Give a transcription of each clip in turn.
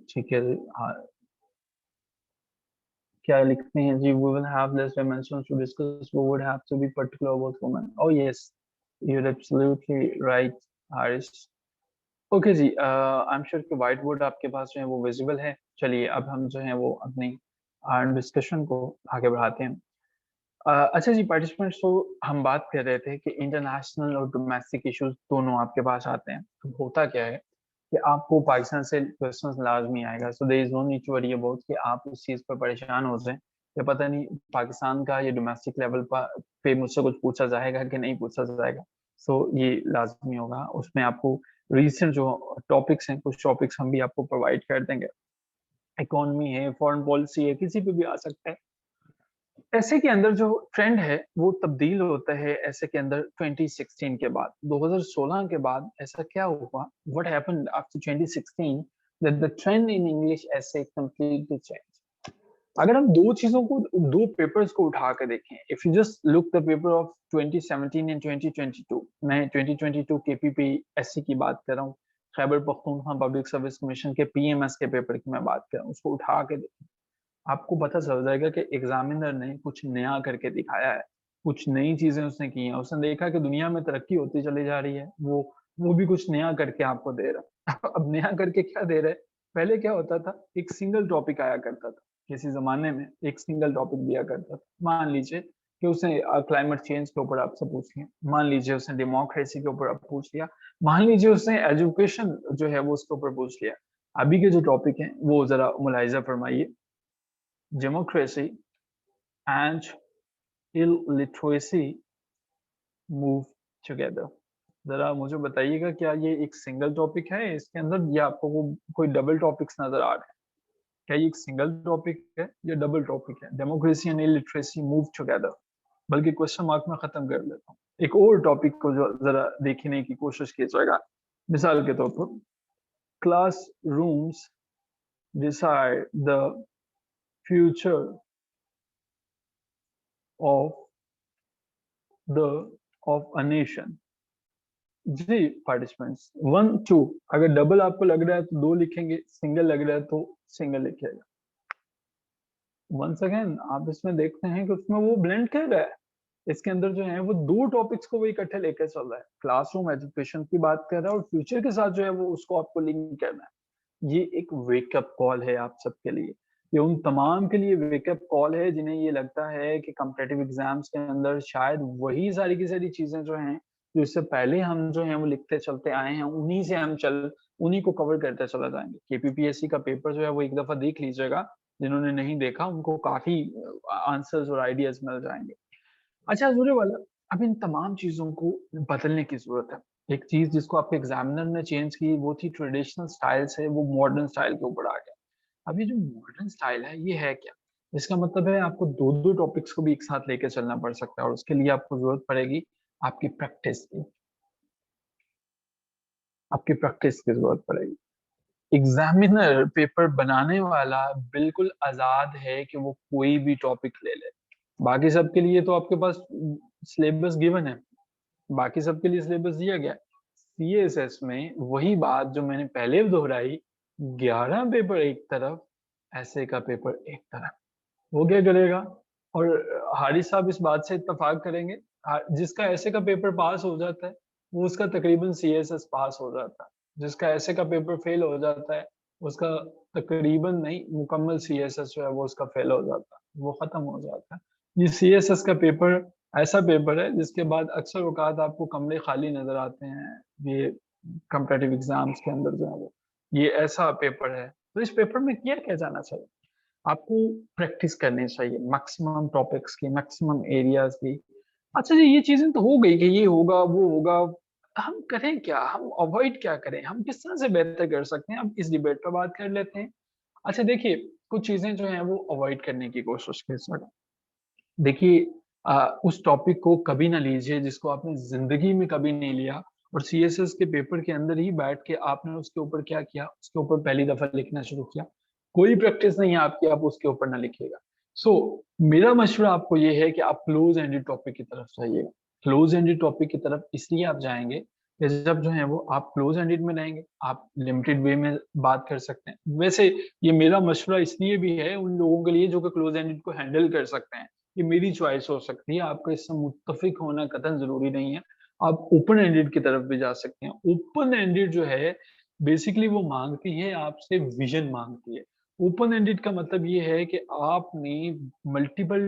ठीक है। हाँ, क्या लिखते हैं जी? we will have less dimensions to discuss, we would have to be particular about women. Oh yes, you're absolutely right, Harish. Okay जी, I am sure कि white board आपके पास जो है वो विजिबल है। चलिए अब हम जो है वो अपनी डिस्कशन को आगे बढ़ाते हैं। अच्छा जी पार्टिसिपेंट्स, तो हम बात कर रहे थे कि इंटरनेशनल और डोमेस्टिक इश्यूज दोनों आपके पास आते हैं। तो होता क्या है कि आपको पाकिस्तान से क्वेश्चंस लाजमी आएगा, so there is no need to worry about कि आप उस चीज पर परेशान हो जाएं कि पता नहीं पाकिस्तान का या डोमेस्टिक लेवल पर पे मुझसे कुछ पूछा जाएगा कि नहीं पूछा जाएगा। सो ये लाजमी होगा। उसमें आपको रिसेंट जो टॉपिक्स हैं, कुछ टॉपिक्स हम भी आपको प्रोवाइड कर देंगे। इकोनॉमी है, फॉरेन पॉलिसी है, किसी पे भी आ सकता है। ऐसे के अंदर जो ट्रेंड है वो तब्दील होता है ऐसे के अंदर 2016 के बाद। 2016 के बाद ऐसा क्या हुआ, what happened after 2016 that the trend in English ऐसे कंप्लीटली चेंज। अगर हम दो चीजों को, दो पेपर्स को उठा के देखें, if you just look the paper of 2017 and 2022, मैं 2022 केपीपीएससी की बात कर रहा हूँ, Khyber Pakhtunkhwa public service commission के पीएमएस के पेपर की मैं बात कर रहा हूँ, उसको उठा के देखें, आपको पता चल जाएगा कि एग्जामिनर ने कुछ नया करके दिखाया है, कुछ नई चीजें उसने की हैं। उसने देखा कि दुनिया में तरक्की होती चली जा रही है, वो भी कुछ नया करके आपको दे रहा है। अब नया करके क्या दे रहे हैं? पहले क्या होता था, एक सिंगल टॉपिक आया करता था, किसी जमाने में एक सिंगल टॉपिक दिया करता था। मान लीजिए कि उसने क्लाइमेट चेंज के ऊपर आपसे पूछ लिया, मान लीजिए उसने डेमोक्रेसी के ऊपर आप पूछ लिया, मान लीजिए उसने एजुकेशन जो है वो उसके ऊपर पूछ लिया। अभी के जो टॉपिक हैं वो जरा मुलाहिजा फरमाइए। democracy and illiteracy move together। जरा मुझे बताइएगा, क्या ये एक सिंगल टॉपिक है इसके अंदर, या आपको वो कोई डबल टॉपिक्स नजर आ रहे हैं? क्या ये एक सिंगल टॉपिक है या डबल टॉपिक है? Democracy and illiteracy move together. बल्कि क्वेश्चन मार्क में खत्म कर लेता हूँ, एक और टॉपिक को जो जरा देखने की कोशिश कीजिएगा। मिसाल के तौर पर, classrooms decide the future of the of a nation. जी पार्टिसिपेंट्स, 1 2, अगर डबल आपको लग रहा है तो 2 लिखेंगे, सिंगल लग रहा है तो सिंगल लिखिएगा। वंस अगेन आप इसमें देखते हैं कि उसमें वो ब्लेंड कर रहा है, इसके अंदर जो है वो दो टॉपिक्स को वो इकट्ठे लेकर चल रहा है, क्लासरूम एजुकेशन की बात कर रहा है और फ्यूचर के साथ जो है वो उसको आपको लिंक करना है। ये एक वेकअप कॉल है आप सबके लिए, ये उन तमाम के लिए वेकअप कॉल है जिन्हें ये लगता है कि कॉम्पिटिटिव एग्जाम्स के अंदर शायद वही सारी की सारी चीजें जो हैं जो इससे पहले हम जो है वो लिखते चलते आए हैं, उन्हीं से हम उन्हीं को कवर करते चला जाएंगे। केपीपीएससी का पेपर जो है वो एक दफा देख लीजिएगा, जिन्होंने नहीं देखा उनको काफी आंसर्स और आइडियाज मिल जाएंगे। अच्छा जरूरी वाला, अब इन तमाम चीजों को बदलने की जरूरत है। एक चीज जिसको आपके एग्जामिनर ने चेंज की वो थी ट्रेडिशनल स्टाइल से वो मॉडर्न स्टाइल के ऊपर आ गया। अब ये जो मॉडर्न स्टाइल है ये है क्या? इसका मतलब है आपको दो दो टॉपिक्स को भी एक साथ लेकर चलना पड़ सकता है, और उसके लिए आपको जरूरत पड़ेगी आपकी प्रैक्टिस की, आपकी प्रैक्टिस की जरूरत पड़ेगी। एग्जामिनर पेपर बनाने वाला बिल्कुल आजाद है कि वो कोई भी टॉपिक ले ले। बाकी सबके लिए तो आपके पास सिलेबस गिवन है, बाकी सबके लिए सिलेबस दिया गया है। सीएसएस में वही बात जो मैंने पहले दोहराई, 11 पेपर एक तरफ, ऐसे का पेपर एक तरफ, वो क्या करेगा? और हारिस साहब इस बात से इत्तेफाक करेंगे, जिसका ऐसे का पेपर पास हो जाता है वो उसका तकरीबन सीएसएस पास हो जाता है, जिसका ऐसे का पेपर फेल हो जाता है उसका तकरीबन नहीं मुकम्मल सीएसएस जो है वो उसका फेल हो जाता है, वो खत्म हो जाता है। ये सीएसएस का पेपर ऐसा पेपर है जिसके बाद अक्सर औकात आपको कमरे खाली नजर आते हैं। ये कम्पिटिटिव एग्जाम्स के अंदर जो है वो ये ऐसा पेपर है। तो इस पेपर में किया क्या जाना चाहिए? आपको प्रैक्टिस करनी चाहिए मैक्सिमम टॉपिक्स की, मैक्सिमम एरियाज की। अच्छा जी, ये चीजें तो हो गई कि ये होगा वो होगा, हम करें क्या, हम अवॉइड क्या करें, हम किस तरह से बेहतर कर सकते हैं? अब इस डिबेट पर बात कर लेते हैं। अच्छा देखिए, कुछ चीजें जो हैं वो अवॉइड करने की कोशिश कीजिएगा। देखिए, उस टॉपिक को कभी ना लीजिए जिसको आपने जिंदगी में कभी नहीं लिया, और सीएसएस के पेपर के अंदर ही बैठ के आपने उसके ऊपर क्या किया, उसके ऊपर पहली दफा लिखना शुरू किया। कोई प्रैक्टिस नहीं है आपकी, आप उसके ऊपर ना लिखिएगा। सो मेरा मशवरा आपको ये है कि आप क्लोज एंडेड टॉपिक की तरफ जाइएगा। क्लोज एंडेड टॉपिक की तरफ इसलिए आप जाएंगे जब जो है वो आप क्लोज एंडेड में रहेंगे, आप लिमिटेड वे में बात कर सकते हैं। वैसे ये मेरा मशवरा इसलिए भी है उन लोगों के लिए जो कि क्लोज एंडेड को हैंडल कर सकते हैं, ये मेरी चॉइस हो सकती है, आपका इससे मुत्तफिक होना कतई जरूरी नहीं है। आप ओपन एंडेड की तरफ भी जा सकते हैं। ओपन एंडेड जो है बेसिकली वो मांगती है आपसे विजन मांगती है। ओपन एंडेड का मतलब ये है कि आपने मल्टीपल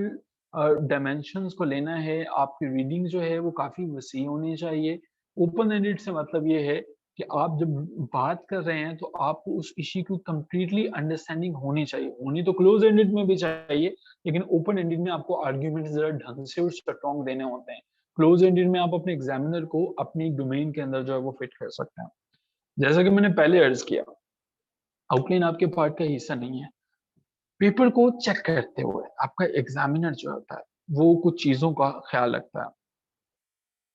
डायमेंशंस को लेना है, आपकी रीडिंग जो है वो काफी वसी होनी चाहिए। ओपन एंडेड से मतलब ये है कि आप जब बात कर रहे हैं तो आपको उस इश्यू की कंप्लीटली अंडरस्टैंडिंग होनी चाहिए। होनी तो क्लोज एंडेड में भी चाहिए, लेकिन ओपन एंडेड में आपको आर्ग्यूमेंट जरा ढंग से और स्ट्रॉन्ग देने होते हैं। क्लोज एंडेड में आप अपने एग्जामिनर को अपनी डोमेन के अंदर जो है वो फिट कर सकते हैं। जैसा कि मैंने पहले अर्ज किया, आउटलाइन आपके पार्ट का हिस्सा नहीं है। पेपर को चेक करते हुए आपका एग्जामिनर जो होता है वो कुछ चीजों का ख्याल रखता है।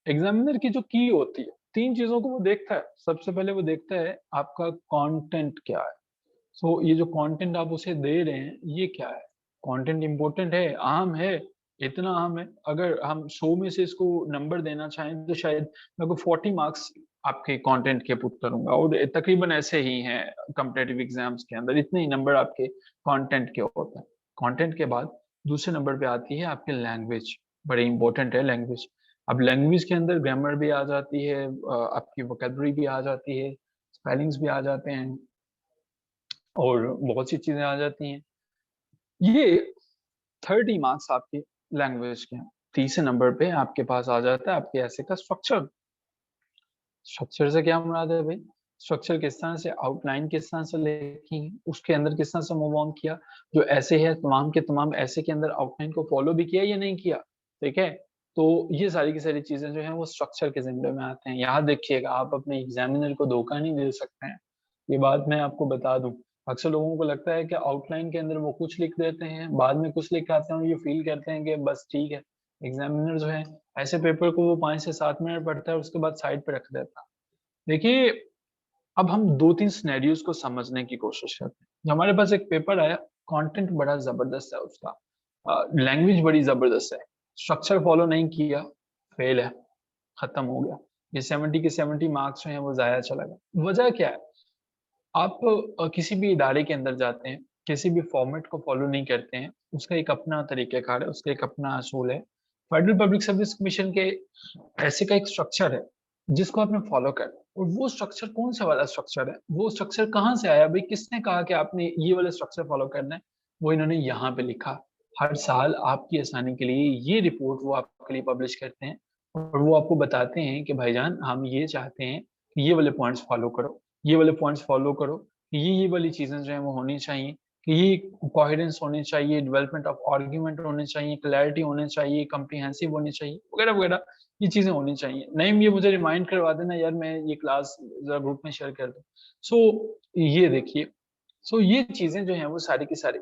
एग्जामिनर की जो की होती है, 3 चीज़ों को वो देखता है। सबसे पहले वो देखता है आपका कंटेंट क्या है। सो ये जो कंटेंट आप उसे दे रहे हैं, ये क्या है? कंटेंट इम्पोर्टेंट है, अहम है, इतना अहम है। अगर हम 100 में से इसको नंबर देना चाहें तो शायद मैं को 40 मार्क्स आपके कंटेंट के पुट करूँगा, और तकरीबन ऐसे ही हैं कॉम्पिटिटिव एग्ज़ाम्स के अंदर, इतने ही नंबर आपके कंटेंट के होते हैं। कंटेंट के बाद दूसरे नंबर पे आती है आपकी लैंग्वेज, बड़ी इम्पोर्टेंट है लैंग्वेज। अब लैंग्वेज के अंदर ग्रामर भी आ जाती है, आपकी वोकैब्युलरी भी आ जाती है, स्पेलिंग्स भी आ जाते हैं और बहुत सी चीज़ें आ जाती हैं। ये 30 मार्क्स आपके लैंग्वेज के हैं। तीसरे नंबर पे आपके पास आ जाता है आपके ऐसे का स्ट्रक्चर। स्ट्रक्चर से क्या मुराद है भाई? स्ट्रक्चर किस तरह से, आउटलाइन किस तरह से लिखी, उसके अंदर किस तरह से मूव ऑन किया, जो ऐसे है तमाम के तमाम ऐसे के अंदर आउटलाइन को फॉलो भी किया या नहीं किया, ठीक है? तो ये सारी की सारी चीज़ें जो हैं वो स्ट्रक्चर के ज़िम्मे में आते हैं। याद रखिएगा, आप अपने एग्ज़ामिनर को धोखा नहीं दे सकते हैं। ये बात मैं आपको बता दूँ। अक्सर लोगों को लगता है कि आउटलाइन के अंदर वो कुछ लिख देते हैं, बाद में कुछ लिख के आते हैं और ये फ़ील करते हैं कि बस ठीक है। एग्ज़ामिनर जो है ऐसे पेपर को वो 5 से 7 मिनट पढ़ता है, उसके बाद साइड पे रख देता है। देखिए, अब हम 2-3 सिनेरियोज़ को समझने की कोशिश करते हैं। हमारे पास एक पेपर आया, कंटेंट बड़ा ज़बरदस्त है उसका, लैंग्वेज बड़ी ज़बरदस्त है, स्ट्रक्चर फ़ॉलो नहीं किया, फेल है, खत्म हो गया। ये 70 के 70 मार्क्स जो हैं वो ज़ाया चला गया। वजह क्या है? आप किसी भी इदारे के अंदर जाते हैं, किसी भी फॉर्मेट को फ़ॉलो नहीं करते हैं, उसका एक अपना तरीक़ेकार है, उसका एक अपना असूल है। फेडरल पब्लिक सर्विस कमीशन के ऐसे का एक स्ट्रक्चर है, जिसको आपने फ़ॉलो करना है, और वो स्ट्रक्चर कौन-सा वाला स्ट्रक्चर है? वो स्ट्रक्चर कहाँ से आया भई? किसने कहा कि आपने ये वाला स्ट्रक्चर फ़ॉलो करना है? वो इन्होंने यहाँ पे लिखा। हर साल आपकी आसानी के लिए ये रिपोर्ट वो आपके लिए पब्लिश करते हैं और वो आपको बताते हैं कि भाईजान हम ये चाहते हैं कि ये वाले पॉइंट्स फ़ॉलो करो, ये वाले पॉइंट्स फ़ॉलो करो, ये वाली चीज़ें जो हैं वो होनी चाहिए, कि ये कोहेरेंस होनी चाहिए, डेवलपमेंट ऑफ आर्गुमेंट होने चाहिए, क्लैरिटी होनी चाहिए, कम्प्रिहेंसिव होनी चाहिए, वगैरह-वगैरह। ये चीज़ें होनी चाहिए। नहीं, ये मुझे रिमाइंड करवा देना यार, मैं ये क्लास ज़रा ग्रुप में शेयर कर दूँ। सो ये देखिए, सो ये चीज़ें जो हैं वो सारी की सारी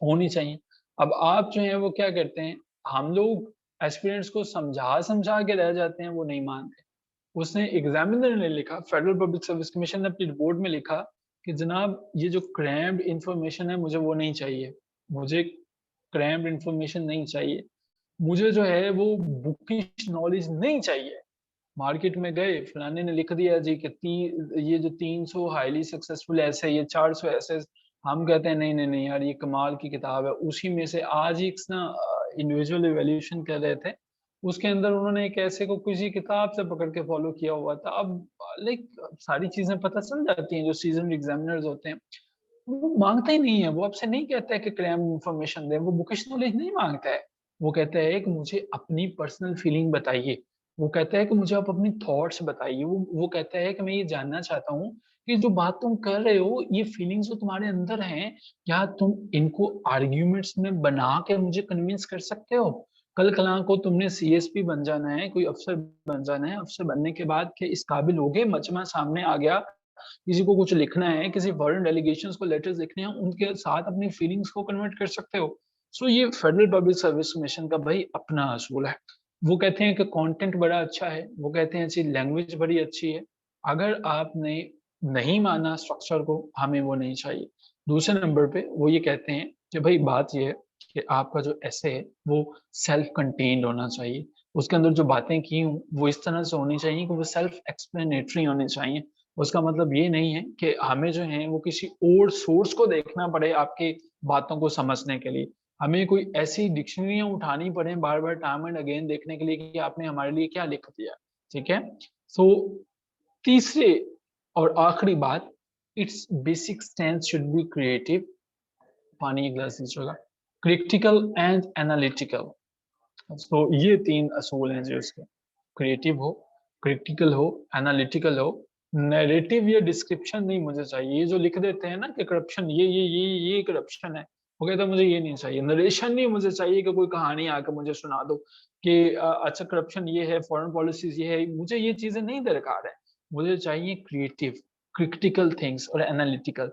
होनी चाहिए। अब आप जो हैं वो क्या करते हैं, हम लोग एस्पिरेंट्स को समझा-समझा के रह जाते हैं, वो नहीं मानते। उसने एग्ज़ामिनर ने लिखा, फेडरल पब्लिक सर्विस कमीशन ने अपनी रिपोर्ट में लिखा कि जनाब ये जो क्रैम्प्ड इन्फॉर्मेशन है मुझे वो नहीं चाहिए। मुझे क्रैम्प्ड इन्फॉर्मेशन नहीं चाहिए। मुझे जो है वो बुकिश नॉलेज नहीं चाहिए। मार्केट में गए, फलाने ने लिख दिया जी कि ये जो 300 हाइली सक्सेसफुल ऐसे, ये 400 ऐसे, हम कहते हैं नहीं, नहीं, नहीं यार, ये कमाल की किताब है। उसी में से आज ही ना इंडिविजुअल इवैल्यूएशन कर रहे थे, उसके अंदर उन्होंने एक ऐसे को किसी किताब से पकड़ के फॉलो किया हुआ था। अब लाइक सारी चीज़ें पता चल जाती हैं, जो सीज़न्ड एग्ज़ामिनर्स होते हैं, वो माँगता ही नहीं है, वो आपसे नहीं कहता है कि क्रैम्प इन्फॉर्मेशन दें, वो बुकिश नॉलेज नहीं माँगता है। वो कहता है कि मुझे अपनी पर्सनल फीलिंग बताइए। वो कहता है कि मुझे आप अपनी थॉट्स बताइए। वो कहता है कि मैं ये जानना चाहता हूँ कि जो बात तुम कर रहे हो, ये फीलिंग्स जो तुम्हारे अंदर हैं, क्या तुम इनको आर्ग्यूमेंट्स में बना के मुझे कन्विंस कर सकते हो? कल को तुमने सीएसपी बन जाना है, कोई अफ़सर बन जाना है, अफ़सर बनने के बाद क्या इस काबिल होगे, मजमा सामने आ गया, किसी को कुछ लिखना है, किसी फॉरेन डेलीगेशंस को लेटर्स लिखने हैं, उनके साथ अपनी फीलिंग्स को कन्वर्ट कर सकते हो। सो ये फेडरल पब्लिक सर्विस कमीशन का भाई अपना असूल है। वो कहते हैं कि कंटेंट बड़ा अच्छा है, वो कहते हैं जी लैंग्वेज बड़ी अच्छी है। अगर आपने नहीं माना स्ट्रक्चर को, हमें वो नहीं चाहिए। दूसरे नंबर पे वो ये कहते हैं कि भाई बात ये है कि आपका जो एसे है वो सेल्फ कंटेन्ड होना चाहिए। उसके अंदर जो बातें की हूँ वो इस तरह से होनी चाहिए कि वो सेल्फ एक्सप्लेनेटरी होनी चाहिए। उसका मतलब ये नहीं है कि हमें जो है वो किसी और सोर्स को देखना पड़े आपकी बातों को समझने के लिए। हमें कोई ऐसी डिक्शनरियां उठानी पड़े बार-बार टाइम एंड अगेन देखने के लिए कि आपने हमारे लिए क्या लिख दिया, ठीक है? सो तीसरे और आखिरी बात, it's basic stance should be creative. पानी एक गिलास दीजिएगा। Critical and analytical. तो ये 3 असूल हैं जो इसके। क्रिएटिव हो, क्रिटिकल हो, एनालिटिकल हो। नैरेटिव या डिस्क्रिप्शन नहीं मुझे चाहिए। ये जो लिख देते हैं ना कि करप्शन ये करप्शन है, वो कहता है मुझे ये नहीं चाहिए। नरेशन नहीं मुझे चाहिए कि कोई कहानी आकर मुझे सुना दो कि अच्छा करप्शन ये है, फॉरेन पॉलिसीज ये है। मुझे ये चीजें नहीं दरकार है। मुझे चाहिए क्रिएटिव, क्रिटिकल थिंग्स और एनालिटिकल।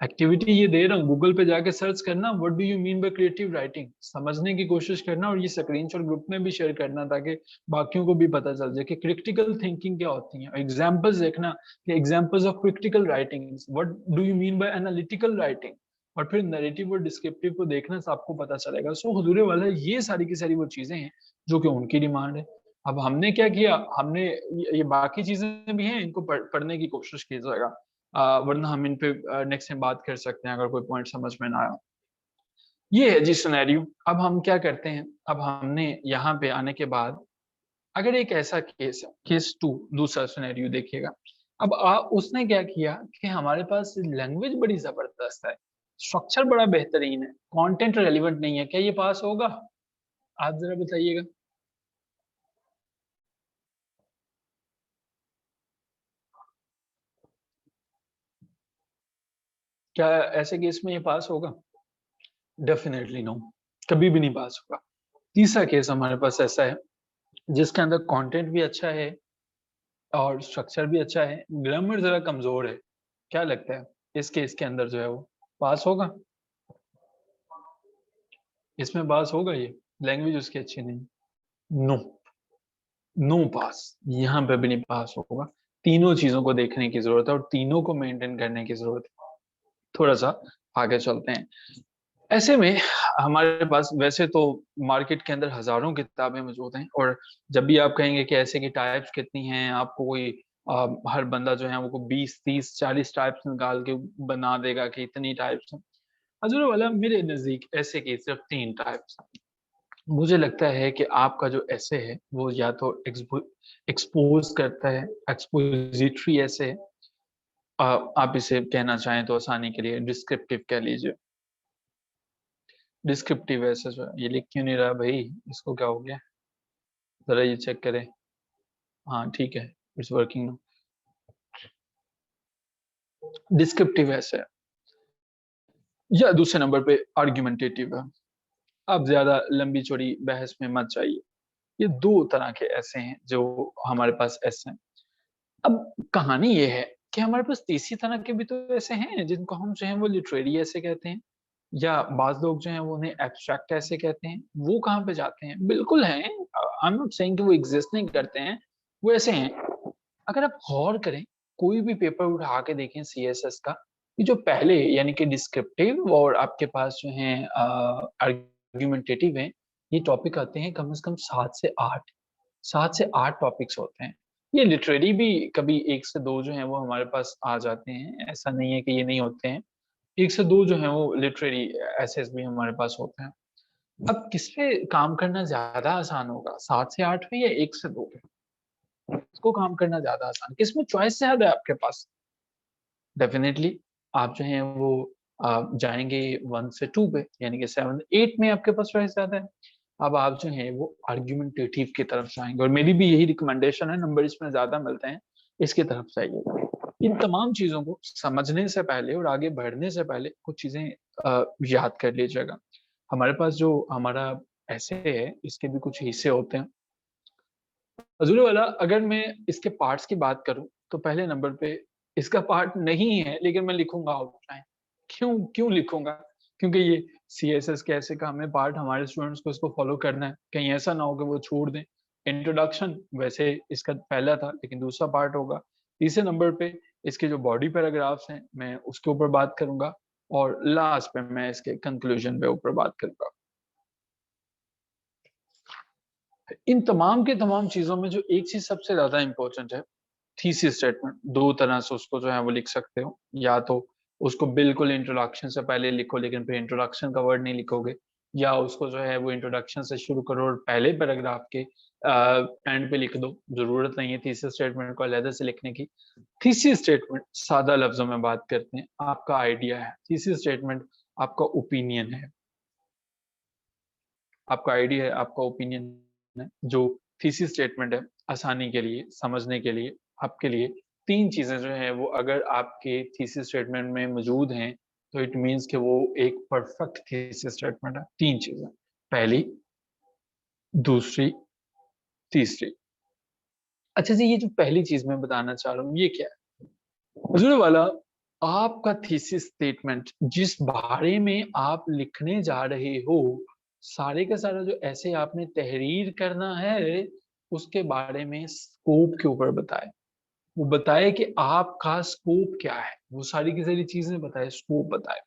एक्टिविटी ये दे रहा हूँ, गूगल पे जाके सर्च करना what do you mean by creative writing, समझने की कोशिश करना और ये स्क्रीनशॉट ग्रुप में भी शेयर करना ताकि बाकियों को भी पता चल जाए कि क्रिटिकल थिंकिंग क्या होती है। एग्जांपल्स देखना कि examples of critical writing, what do you mean by analytical writing, और फिर नैरेटिव और डिस्क्रिप्टिव को देखना से आपको पता चलेगा। सो हुजूर वाला ये सारी की सारी वो चीजें हैं जो कि उनकी डिमांड है। अब हमने क्या किया, हमने ये बाकी चीजें भी हैं, इनको पढ़ने की कोशिश कीजिएगा, वरना हम इन पे नेक्स्ट टाइम बात कर सकते हैं अगर कोई पॉइंट समझ में ना आया। ये है जी सिनेरियो। अब हम क्या करते हैं, अब हमने यहाँ पे आने के बाद अगर एक ऐसा केस है, केस 2 दूसरा सिनेरियो देखिएगा। अब उसने क्या किया कि हमारे पास लैंग्वेज बड़ी जबरदस्त है, स्ट्रक्चर बड़ा बेहतरीन है, कंटेंट रेलिवेंट नहीं है, क्या ये पास होगा? आप जरा बताइएगा। क्या ऐसे केस में ये पास होगा? डेफिनेटली नो, कभी भी नहीं पास होगा। तीसरा केस हमारे पास ऐसा है जिसके अंदर कंटेंट भी अच्छा है और स्ट्रक्चर भी अच्छा है, ग्रामर ज़रा कमज़ोर है। क्या लगता है इस केस के अंदर जो है वो पास होगा? इसमें पास होगा ये? लैंग्वेज उसकी अच्छी नहीं। नो, नो पास, यहाँ पे भी नहीं पास होगा। तीनों चीज़ों को देखने की ज़रूरत है और तीनों को मेंटेन करने की ज़रूरत है। थोड़ा-सा आगे चलते हैं। ऐसे में हमारे पास वैसे तो मार्केट के अंदर हज़ारों किताबें मौजूद हैं और जब भी आप कहेंगे कि ऐसे की टाइप्स कितनी हैं, आपको कोई हर बंदा जो है वो 20, 30, 40 टाइप्स निकाल के बना देगा कि इतनी टाइप्स हैं। हज़ूर वाला मेरे नज़दीक ऐसे की सिर्फ़ 3 टाइप्स हैं। मुझे लगता है कि आपका जो एसे है वो या तो एक्सपोज़ करता है, एक्सपोज़िटरी एसे है, आप इसे कहना चाहें तो आसानी के लिए डिस्क्रिप्टिव कह लीजिए। डिस्क्रिप्टिव ऐसे जो है, ये लिख क्यों नहीं रहा भई? इसको क्या हो गया? ज़रा ये चेक करें। हाँ, ठीक है, इट्स वर्किंग नाउ। डिस्क्रिप्टिव ऐसे है या दूसरे नंबर पे आर्गुमेंटेटिव है। आप ज़्यादा लंबी-चौड़ी बहस में मत जाइए। ये 2 तरह के ऐसे हैं जो हमारे पास ऐसे हैं। अब कहानी ये है कि हमारे पास तीसरी तरह के भी तो ऐसे हैं जिनको हम जो है वो लिटरेरी ऐसे कहते हैं या बाज़ लोग जो हैं वो उन्हें एब्स्ट्रैक्ट ऐसे कहते हैं। वो कहाँ पे जाते हैं? बिल्कुल हैं, आई एम नॉट सेइंग कि वो एग्ज़िस्ट नहीं करते हैं, वो ऐसे हैं। अगर आप गौर करें, कोई भी पेपर उठा के देखें सीएसएस का, ये जो पहले यानी कि डिस्क्रिप्टिव और आपके पास जो हैं आर्गुमेंटेटिव हैं, ये टॉपिक आते हैं कम से कम 7 से 8 टॉपिक्स होते हैं। ये लिटरेरी भी कभी 1 से 2 जो हैं वो हमारे पास आ जाते हैं, ऐसा नहीं है कि ये नहीं होते हैं। 1 से 2 जो हैं वो लिटरेरी एसेस भी हमारे पास होते हैं। अब किस पे काम करना ज़्यादा आसान होगा, 7 से 8 पे या 1 से 2 पे? किसको काम करना ज़्यादा आसान, किसमें चॉइस ज़्यादा है आपके पास? डेफ़िनेटली आप जो हैं वो जाएँगे 1 से 2 पे, यानी कि 7, 8 में आपके पास चॉइस ज़्यादा है। अब आप जो हैं वो आर्गुमेंटेटिव की तरफ जाएँगे और मेरी भी यही रिकमेंडेशन है, नंबर इसमें ज़्यादा मिलते हैं, इसकी तरफ जाइए। इन तमाम चीज़ों को समझने से पहले और आगे बढ़ने से पहले कुछ चीज़ें याद कर लीजिएगा। हमारे पास जो हमारा एसे है, इसके भी कुछ हिस्से होते हैं। अज़ूल वाला अगर मैं इसके पार्ट्स की बात करूँ, तो पहले नंबर पे इसका पार्ट नहीं है, लेकिन मैं लिखूँगा आउटलाइन। क्यों क्यों लिखूँगा? क्योंकि ये सीएसएस के ऐसे काम है, पार्ट हमारे स्टूडेंट्स को इसको फ़ॉलो करना है। कहीं ऐसा ना हो कि वो छोड़ दें। इंट्रोडक्शन वैसे इसका पहला था, लेकिन दूसरा पार्ट होगा। तीसरे नंबर पे इसके जो बॉडी पैराग्राफ्स हैं, मैं उसके ऊपर बात करूँगा और लास्ट पे मैं इसके कंक्लूज़न पे ऊपर बात करूँगा। इन तमाम के तमाम चीजों में जो एक चीज सबसे ज्यादा इंपॉर्टेंट है, थीसिस स्टेटमेंट। दो तरह से उसको जो है वो लिख सकते हो, या तो उसको बिल्कुल इंट्रोडक्शन से पहले लिखो लेकिन फिर इंट्रोडक्शन का वर्ड नहीं लिखोगे, या उसको जो है वो इंट्रोडक्शन से शुरू करो और पहले पैराग्राफ के एंड पे लिख दो। जरूरत नहीं है थीसिस स्टेटमेंट को अलग से लिखने की। थीसिस स्टेटमेंट सादा लफ्जों में बात करते हैं, आपका आइडिया है। थीसिस स्टेटमेंट आपका ओपिनियन है, आपका आइडिया है, आपका ओपिनियन है। जो थीसिस स्टेटमेंट है, आसानी के लिए समझने के लिए आपके लिए तीन चीजें जो है वो अगर आपके थीसिस स्टेटमेंट में मौजूद हैं तो इट मींस कि वो एक परफेक्ट थीसिस स्टेटमेंट है। तीन चीजें, पहली, दूसरी, तीसरी। अच्छा जी, ये जो पहली चीज मैं बताना चाह रहा हूँ ये क्या है? हजूर वाला, आपका थीसिस स्टेटमेंट जिस बारे में आप लिखने जा रहे हो, सारे का सारा जो ऐसे आपने तहरीर करना है उसके बारे में स्कोप के ऊपर बताए। वो बताए कि आपका स्कोप क्या है, वो सारी की सारी चीजें बताए, स्कोप बताए।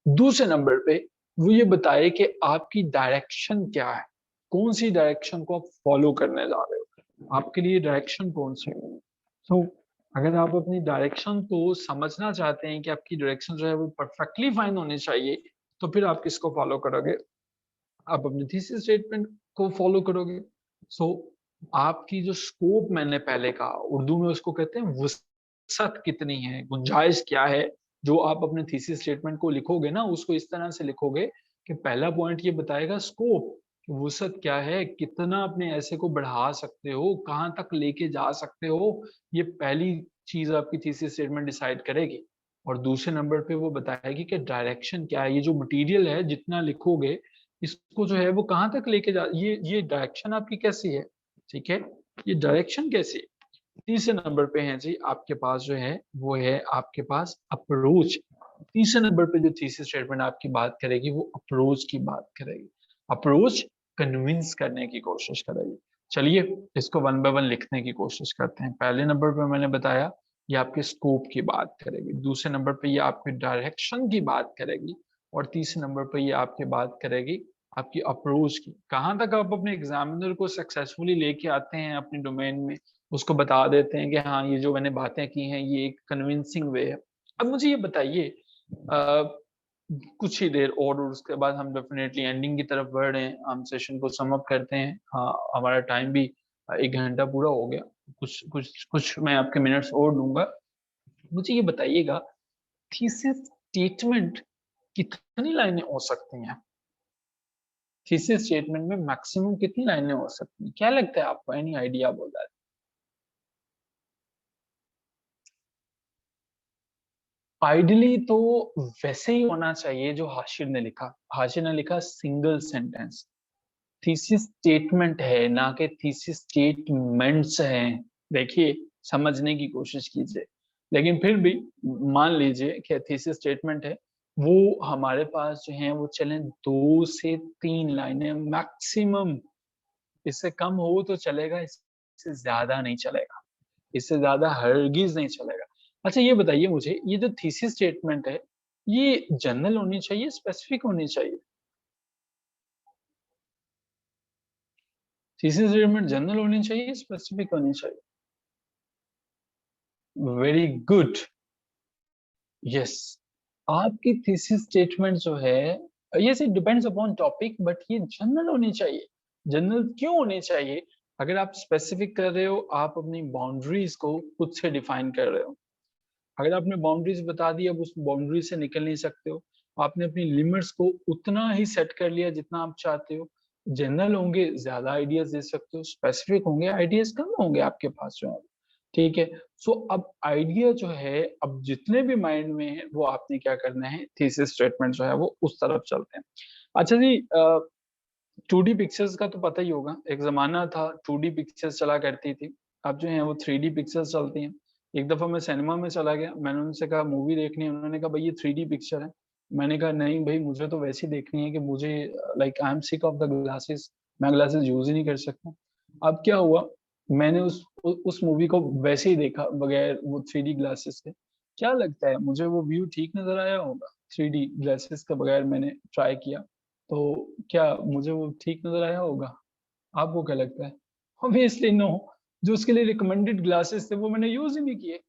दूसरे नंबर पे वो ये बताए कि आपकी डायरेक्शन क्या है, कौन सी डायरेक्शन को आप फॉलो करने जा रहे हो, आपके लिए डायरेक्शन कौन सी है। तो अगर आप अपनी डायरेक्शन को समझना चाहते हैं कि आपकी डायरेक्शन जो है वो परफेक्टली फाइन होनी चाहिए, तो फिर आप किसको फॉलो करोगे? आप अपने थीसिस स्टेटमेंट को फॉलो करोगे। सो आपकी जो स्कोप मैंने पहले कहा, उर्दू में उसको कहते हैं वसअत कितनी है, गुंजाइश क्या है। जो आप अपने थीसिस स्टेटमेंट को लिखोगे ना, उसको इस तरह से लिखोगे कि पहला पॉइंट ये बताएगा स्कोप, वसअत क्या है, कितना अपने ऐसे को बढ़ा सकते हो, कहाँ तक लेके जा सकते हो। ये पहली चीज आपकी थीसिस स्टेटमेंट डिसाइड करेगी। और दूसरे नंबर पे वो बताएगी कि डायरेक्शन क्या है, ये जो मटेरियल है जितना लिखोगे इसको जो है वो कहाँ तक लेके जा, ये डायरेक्शन आपकी कैसी है। ठीक है, ये डायरेक्शन कैसी है। तीसरे नंबर पे है जी आपके पास जो है वो है आपके पास अप्रोच। तीसरे नंबर पे जो थीसिस स्टेटमेंट आपकी बात करेगी वो अप्रोच की बात करेगी। अप्रोच कन्विंस करने की कोशिश करेगी। चलिए इसको वन बाय वन लिखने की कोशिश करते हैं। पहले नंबर पे मैंने बताया ये आपके स्कोप की बात करेगी, दूसरे नंबर पे ये आपके डायरेक्शन की बात करेगी, और तीसरे नंबर पे ये आपकी बात करेगी आपकी अप्रोच की। कहाँ तक आप अपने एग्जामिनर को सक्सेसफुली लेके आते हैं अपने डोमेन में, उसको बता देते हैं कि हाँ ये जो मैंने बातें की हैं ये एक कन्विंसिंग वे है। अब मुझे ये बताइए, कुछ ही देर और उसके बाद हम डेफिनेटली एंडिंग की तरफ बढ़ रहे हैं, हम सेशन को सम अप करते हैं। हाँ, हमारा टाइम भी 1 घंटा पूरा हो गया। कुछ कुछ कुछ मैं आपके मिनट्स और लूंगा। मुझे ये बताइएगा, थीसिस स्टेटमेंट कितनी लाइनें हो सकती हैं? थीसिस स्टेटमेंट में मैक्सिमम कितनी लाइनें हो सकती हैं? क्या लगता है आपको? एनी आइडिया बोल रहा है? आइडियली तो वैसे ही होना चाहिए जो हाशिर ने लिखा। हाशिर ने लिखा सिंगल सेंटेंस। थीसिस स्टेटमेंट है ना कि थीसिस स्टेटमेंट्स हैं। देखिए, समझने की कोशिश कीजिए। लेकिन फिर भी मान लीजिए कि थीसिस स्टेटमेंट है, वो हमारे पास जो है वो चलें 2 से 3 लाइनें मैक्सिमम। इससे कम हो तो चलेगा, इससे ज्यादा नहीं चलेगा, इससे ज्यादा हरगिज नहीं चलेगा। अच्छा ये बताइए मुझे, ये जो थीसिस स्टेटमेंट है ये जनरल होनी चाहिए, स्पेसिफिक होनी चाहिए? थीसिस स्टेटमेंट जनरल होनी चाहिए, स्पेसिफिक होनी चाहिए? Very good. यस, आपकी थीसिस स्टेटमेंट जो है, yes it depends upon topic, but ये जनरल होनी चाहिए। जनरल क्यों होनी चाहिए? अगर आप स्पेसिफिक कर रहे हो, आप अपनी बाउंड्रीज को खुद से डिफाइन कर रहे हो। अगर आपने बाउंड्रीज बता दी, अब उस बाउंड्री से निकल नहीं सकते हो। आपने अपनी लिमिट्स को उतना ही सेट कर लिया जितना आप चाहते हो। जनरल होंगे ज्यादा आइडियाज दे सकते हो, स्पेसिफिक होंगे आइडियाज कम होंगे आपके पास जो है। ठीक है। सो अब आइडिया जो है, अब जितने भी माइंड में है वो आपने क्या करना है, थीसिस स्टेटमेंट जो है वो उस तरफ चलते हैं। अच्छा जी, 2D पिक्चर्स का तो पता ही होगा, एक जमाना था 2D पिक्चर्स चला करती थी। अब जो है वो 3D पिक्चर्स चलती हैं। एक दफा मैं सिनेमा में चला गया, मैंने उनसे कहा मूवी देखनी है, उन्होंने कहा भाई ये 3D पिक्चर है। मैंने कहा नहीं भाई, मुझे तो वैसी देखनी है कि मुझे, like I am sick of the glasses, मैं ग्लासेस यूज ही नहीं कर सकता। अब क्या हुआ, मैंने उस मूवी को वैसे ही देखा बगैर वो 3D ग्लासेस के। क्या लगता है मुझे वो व्यू ठीक नजर आया होगा? 3D ग्लासेस के बगैर मैंने ट्राई किया तो क्या मुझे वो ठीक नजर आया होगा? आपको क्या लगता है? Obviously no. जो उसके लिए रिकमेंडेड ग्लासेस थे वो मैंने यूज ही नहीं किए।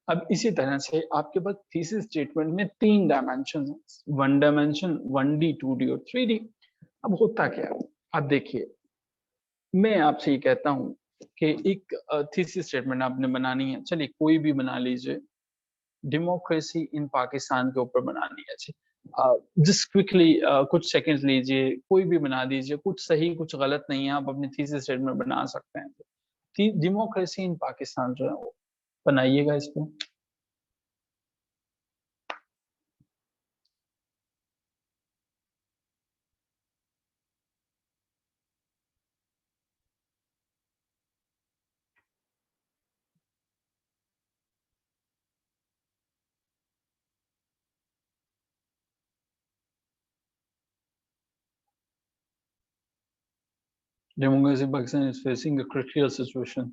अब इसी तरह से आपके पास थीसिस स्टेटमेंट में 3 डायमेंशन है, 1 डायमेंशन, 1D, 2D और 3D। अब होता क्या है? अब देखिए, मैं आपसे ये कहता हूँ कि एक थीसिस स्टेटमेंट आपने बनानी है, चलिए कोई भी बना लीजिए, डेमोक्रेसी इन पाकिस्तान के ऊपर बनानी है जी। जस्ट क्विकली कुछ सेकंड्स लीजिए, कोई भी बना दीजिए, कुछ सही कुछ गलत नहीं है, आप अपनी थीसिस स्टेटमेंट बना सकते हैं। डेमोक्रेसी इन पाकिस्तान जो है वो बनाइएगा इसको। Democracy Pakistan is facing a critical situation.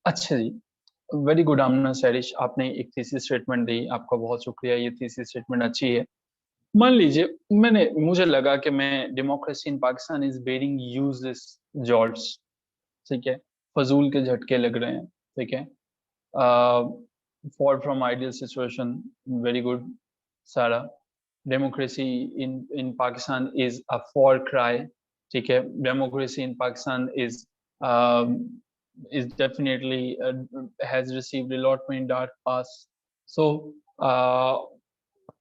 अच्छा जी, वेरी गुड आमना सैरिश, आपने एक थीसिस स्टेटमेंट दी, आपका बहुत शुक्रिया, ये थीसिस स्टेटमेंट अच्छी है। मान लीजिए मुझे लगा कि मैं democracy in Pakistan is bearing useless jolts, ठीक है, फजूल के झटके लग रहे हैं, ठीक है। Far from ideal situation, very good Sarah. Democracy in Pakistan is a far cry, ठीक है। Democracy in Pakistan is definitely has received a lot many dark past. So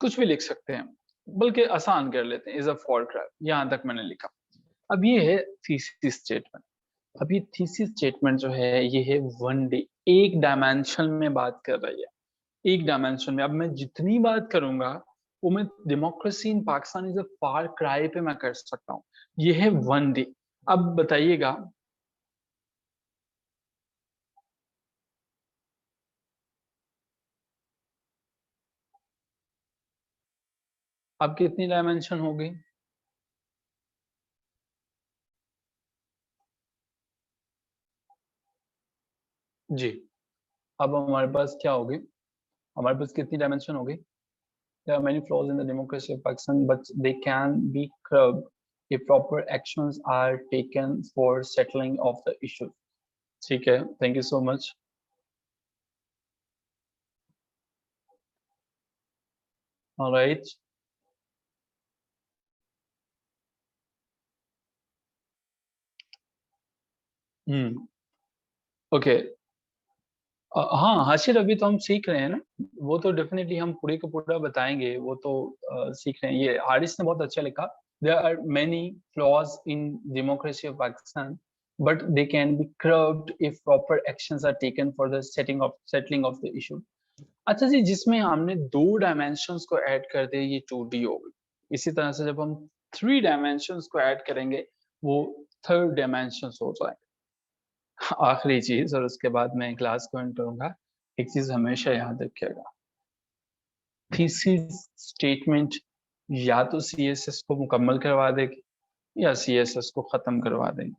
कुछ भी लिख सकते हैं, बल्कि आसान कर लेते हैं, इज अ फॉर क्राई, यहाँ तक मैंने लिखा। अब ये है थीसिस स्टेटमेंट। अब ये थीसिस स्टेटमेंट जो है ये है 1D, एक डायमेंशन में बात कर रही है, एक डायमेंशन में। अब मैं जितनी बात करूंगा वो मैं democracy in Pakistan is a far cry पे मैं कर सकता हूँ। ये है 1D। अब बताइएगा, अब कितनी डायमेंशन होगी? जी। अब हमारे पास क्या होगी? हमारे पास कितनी डायमेंशन होगी? There are many flaws in the democracy of Pakistan, but they can be curbed if proper actions are taken for settling of the issue. ठीक है, thank you so much. All right. Hmm. Okay. हाँ हाशिर, अभी तो हम सीख रहे हैं ना, वो तो डेफिनेटली हम पूरे का पूरा बताएंगे, वो तो सीख रहे हैं। ये हारिस ने बहुत अच्छा लिखा, there are many flaws in democracy of Pakistan but they can be curbed if proper actions are taken for the settling of the issue. अच्छा जी, जिसमें हमने 2 डायमेंशंस को ऐड कर दिया ये 2D हो गई। इसी तरह से जब हम 3 डायमेंशंस को ऐड करेंगे वो थर्ड डायमेंशंस हो जाए। आखिरी चीज, और उसके बाद मैं क्लास को एंड करूंगा, एक चीज हमेशा याद रखिएगा, थीसिस स्टेटमेंट या तो सीएसएस को मुकम्मल करवा देगी या सीएसएस को खत्म करवा देगी।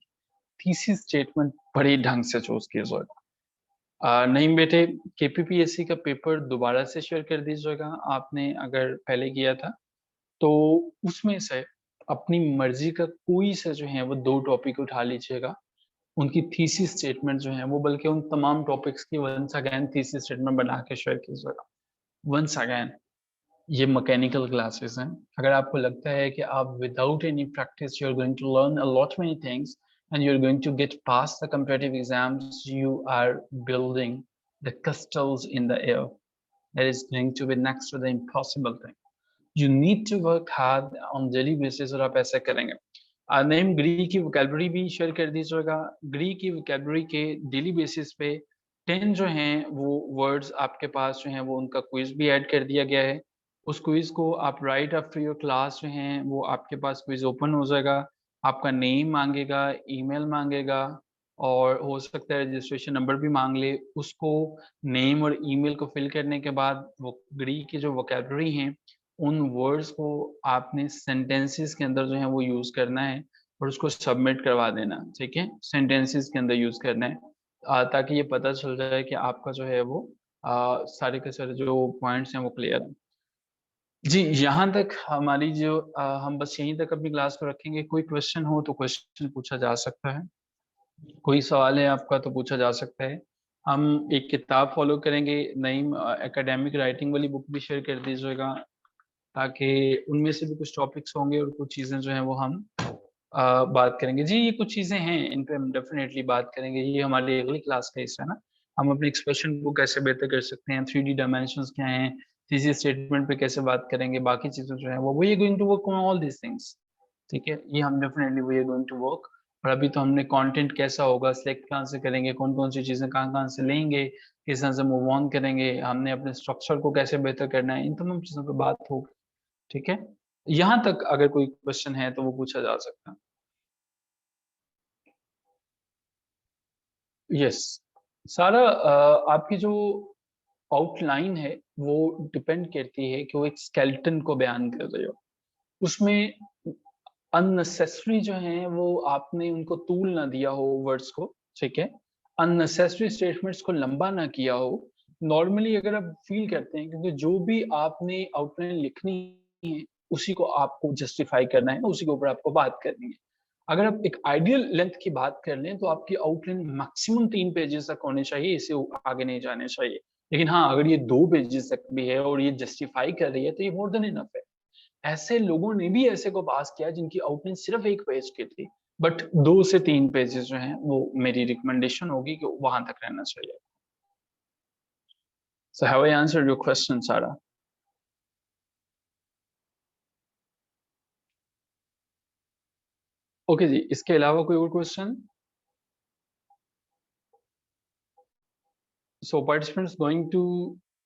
थीसिस स्टेटमेंट बड़ी ढंग से चूज कीजिएगा। नहीं बेटे, केपीपीएससी का पेपर दोबारा से शेयर कर दीजिएगा, आपने अगर पहले किया था तो उसमें से अपनी मर्जी का कोई सा जो है वो 2 टॉपिक उठा लीजिएगा, उनकी थीसिस स्टेटमेंट जो है वो, बल्कि उन तमाम टॉपिक्स की वंस अगेन थीसिस स्टेटमेंट बना के शेयर कीजिएगा। वंस अगेन, ये मैकेनिकल क्लासेस हैं। अगर आपको लगता है कि आप without any practice you are going to learn a lot many things and you are going to get pass the competitive exams, you are building the castles in the air. That is going to be next to the impossible thing. You need to work hard on daily basis, और आप ऐसा करेंगे। Name ग्री की vocabulary भी share कर दीजिएगा। ग्री की vocabulary के डेली बेसिस पे 10 जो हैं वो वर्ड्स आपके पास जो हैं वो उनका क्विज भी ऐड कर दिया गया है। उस क्विज को आप राइट आफ्टर योर क्लास जो हैं वो आपके पास क्विज ओपन हो जाएगा, आपका नेम मांगेगा, ईमेल मांगेगा, और हो सकता है रजिस्ट्रेशन नंबर भी मांग ले। उसको नेम और ईमेल को फिल करने के बाद वो ग्री की जो वोकेबलरी हैं उन वर्ड्स को आपने सेंटेंसेस के अंदर जो है वो यूज करना है। और उसको सबमिट करवा देना, ठीक है, सेंटेंसेस के अंदर यूज करना है, ताकि ये पता चल जाए कि आपका जो है वो सारे के सारे जो पॉइंट्स हैं वो क्लियर है। जी, यहाँ तक हमारी जो हम बस यहीं तक अपनी क्लास को रखेंगे। कोई क्वेश्चन हो तो क्वेश्चन पूछा जा सकता है, कोई सवाल है आपका तो पूछा जा सकता है। हम एक किताब फॉलो करेंगे, नईम एकेडमिक राइटिंग वाली बुक भी शेयर कर दीजिएगा, ताकि उनमें से भी कुछ टॉपिक्स होंगे और कुछ चीज़ें जो हैं वो हम बात करेंगे। जी, ये कुछ चीज़ें हैं, इन पे हम डेफ़िनेटली बात करेंगे, ये हमारी अगली क्लास का हिस्सा है ना। हम अपनी एक्सप्रेशन को कैसे बेहतर कर सकते हैं, 3D डायमेंशंस क्या हैं, थीसिस स्टेटमेंट पे कैसे बात करेंगे, बाकी चीज़ें जो हैं वो we are going to work on all these things, ठीक है? ये हम definitely we are going to work. और अभी तो हमने कंटेंट कैसा होगा, सिलेक्ट कहाँ से करेंगे, कौन-कौन सी चीज़ें कहाँ-कहाँ से लेंगे, किस तरह से मूव ऑन करेंगे, हमने अपने स्ट्रक्चर को कैसे बेहतर करना है, इन तमाम चीज़ों पे बात होगी, ठीक है? यहाँ तक अगर कोई क्वेश्चन है तो वो पूछा जा सकता है। यस, सारा आपकी जो आउटलाइन है वो डिपेंड करती है कि वो एक स्केलेटन को बयान कर रहे हो। उसमें अननेसेसरी जो है वो आपने उनको तूल ना दिया हो वर्ड्स को, ठीक है? अननेसेसरी स्टेटमेंट्स को लंबा ना किया हो। नॉर्मली अगर आप फ़ील करते हैं, क्योंकि जो भी आपने आउटलाइन लिखनी है, उसी को आपको जस्टिफ़ाई करना है, उसी के ऊपर आपको बात करनी है। अगर आप एक आइडियल लेंथ की बात कर लें, तो आपकी आउटलाइन मैक्सिमम 3 पेजेज़ तक होनी चाहिए, इससे आगे नहीं जाने चाहिए। लेकिन हाँ, अगर ये 2 पेजेज़ तक भी है और ये जस्टिफ़ाई कर रही है, तो ये मोर देन इनफ है। ऐसे लोगों ने भी ऐसे को पास किया जिनकी आउटलाइन सिर्फ़ 1 पेज की थी, बट 2 से 3 पेजेज़ जो हैं, वो मेरी रिकमेंडेशन होगी कि वहाँ तक रहना चाहिए। So have I answered your question, Sarah? Okay जी, इसके अलावा कोई और question? So participants going to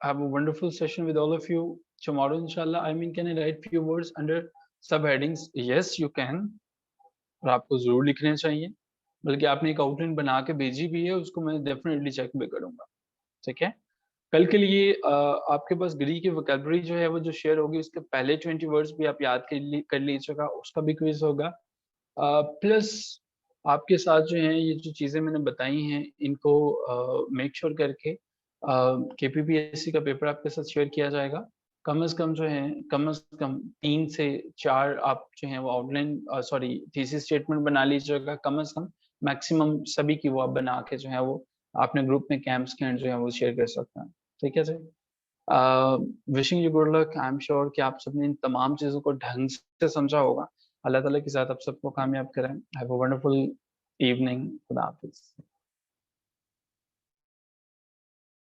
have a wonderful session with all of you tomorrow, inshallah. I mean, can I write few words under subheadings? Yes, you can. और आपको ज़रूर लिखने चाहिए। बल्कि आपने एक आउटलाइन बना के भेजी भी है, उसको मैं डेफ़िनेटली चेक भी करूँगा, ठीक है? कल के लिए आपके पास ग्रीक की वोकैब्युलरी जो है वो जो शेयर होगी, उसके पहले 20 वर्ड्स भी आप याद कर लीजिएगा, उसका भी क्विज़ होगा। प्लस आपके साथ जो हैं ये जो चीज़ें मैंने बताई हैं, इनको मेक श्योर करके केपीपीएससी का पेपर आपके साथ शेयर किया जाएगा। कम से कम जो है, कम से कम 3 से 4 आप जो हैं वो आउटलाइन सॉरी थीसिस स्टेटमेंट बना लीजिएगा कम से कम। मैक्सिमम सभी की वो आप बना के जो है वो अपने ग्रुप में कैंप्स के एंड जो है वो शेयर कर सकते हैं। ठीक है जी? Wishing you good luck. I am sure कि आप सबने इन तमाम चीज़ों को ढंग से समझा होगा। अल्लाह ताला के साथ आप सबको कामयाब करें। Have a wonderful evening. खुदा हाफ़िज़।